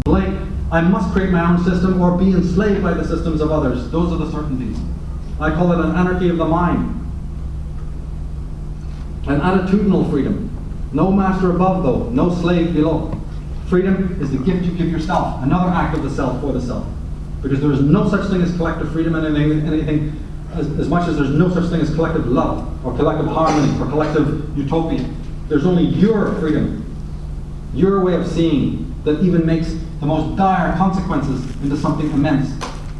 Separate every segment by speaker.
Speaker 1: Like, I must create my own system or be enslaved by the systems of others. Those are the certainties. I call it an anarchy of the mind. An attitudinal freedom. No master above, though. No slave below. Freedom is the gift you give yourself. Another act of the self for the self. Because there is no such thing as collective freedom in anything as much as there's no such thing as collective love, or collective harmony, or collective utopia. There's only your freedom. Your way of seeing that even makes the most dire consequences into something immense.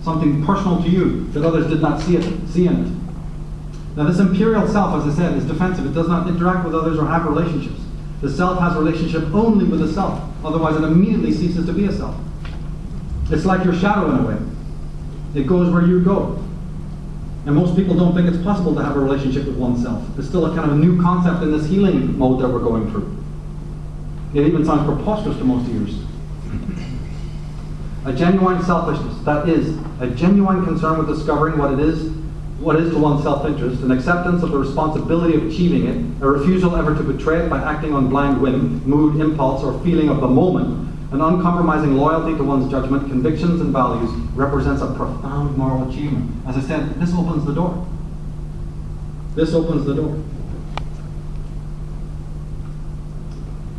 Speaker 1: Something personal to you that others did not see in it. Now this imperial self, as I said, is defensive. It does not interact with others or have relationships. The self has a relationship only with the self. Otherwise it immediately ceases to be a self. It's like your shadow in a way. It goes where you go. And most people don't think it's possible to have a relationship with oneself. It's still a kind of a new concept in this healing mode that we're going through. It even sounds preposterous to most ears. A genuine selfishness, that is, a genuine concern with discovering what is to one's self-interest, an acceptance of the responsibility of achieving it, a refusal ever to betray it by acting on blind whim, mood, impulse, or feeling of the moment, an uncompromising loyalty to one's judgment, convictions, and values represents a profound moral achievement. As I said, this opens the door. This opens the door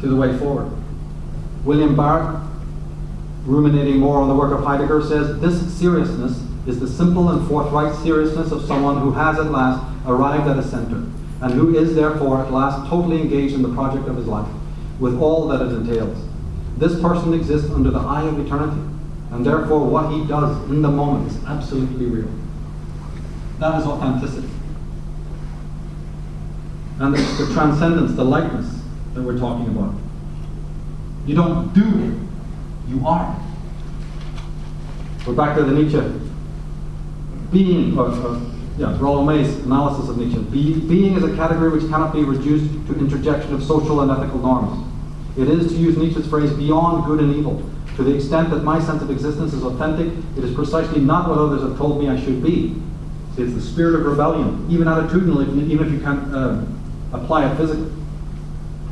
Speaker 1: to the way forward. William Barrett, ruminating more on the work of Heidegger, says, this seriousness is the simple and forthright seriousness of someone who has at last arrived at a center, and who is therefore at last totally engaged in the project of his life, with all that it entails. This person exists under the eye of eternity, and therefore what he does in the moment is absolutely real. That is authenticity. And it's the transcendence, the lightness that we're talking about. You don't do it, you are. We're back to the Nietzsche being, Rollo May's analysis of Nietzsche. Being is a category which cannot be reduced to interjection of social and ethical norms. It is, to use Nietzsche's phrase, beyond good and evil. To the extent that my sense of existence is authentic, it is precisely not what others have told me I should be. See, it's the spirit of rebellion, even attitudinally, even if you can't apply it physically.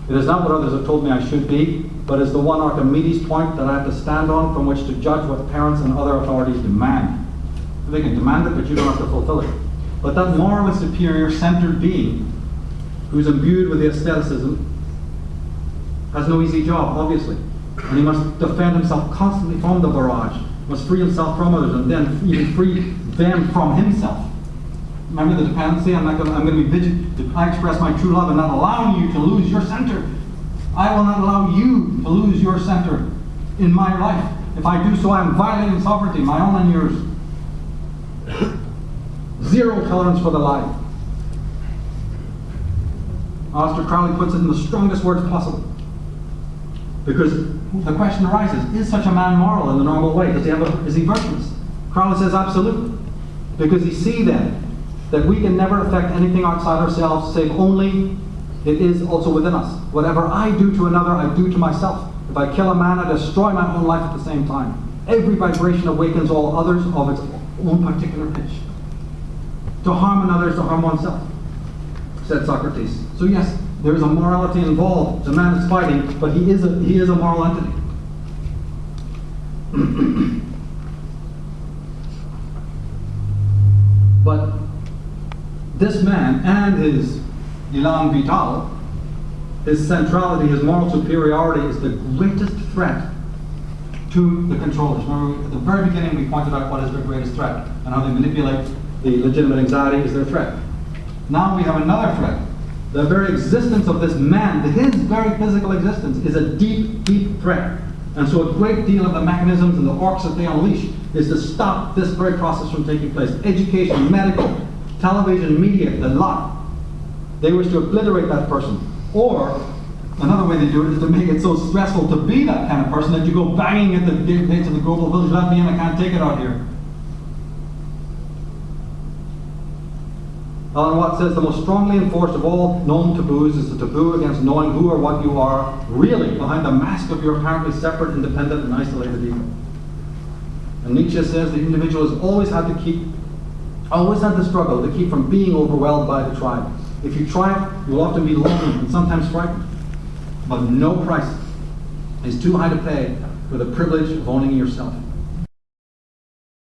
Speaker 1: It is not what others have told me I should be, but is the one Archimedes point that I have to stand on from which to judge what parents and other authorities demand. They can demand it, but you don't have to fulfill it. But that morally superior, centered being, who's imbued with the aestheticism, has no easy job, obviously. And he must defend himself constantly from the barrage, must free himself from others, and then even free them from himself. Remember the dependency? I'm going to be vigilant. If I express my true love and not allowing you to lose your center, I will not allow you to lose your center in my life. If I do so, I am violating sovereignty, my own and yours. Zero tolerance for the lie. Aleister Crowley puts it in the strongest words possible. Because the question arises, is such a man moral in the normal way? Is he virtuous? Crowley says absolutely. Because he sees then that we can never affect anything outside ourselves, save only it is also within us. Whatever I do to another, I do to myself. If I kill a man, I destroy my own life at the same time. Every vibration awakens all others of its own particular pitch. To harm another is to harm oneself, said Socrates. So yes, there is a morality involved. The man is fighting, but he is a moral entity. But this man and his élan vital, his centrality, his moral superiority is the greatest threat to the controllers. Remember, at the very beginning we pointed out what is their greatest threat and how they manipulate the legitimate anxiety is their threat. Now we have another threat. The very existence of this man, his very physical existence, is a deep, deep threat. And so a great deal of the mechanisms and the orcs that they unleash is to stop this very process from taking place. Education, medical, television, media, the lot. They wish to obliterate that person. Or, another way they do it is to make it so stressful to be that kind of person that you go banging at the gates of the global village, let me in, I can't take it out here. Alan Watts says the most strongly enforced of all known taboos is the taboo against knowing who or what you are really behind the mask of your apparently separate, independent, and isolated ego. And Nietzsche says the individual has always had the struggle to keep from being overwhelmed by the tribe. If you try it, you'll often be lonely and sometimes frightened. But no price is too high to pay for the privilege of owning yourself.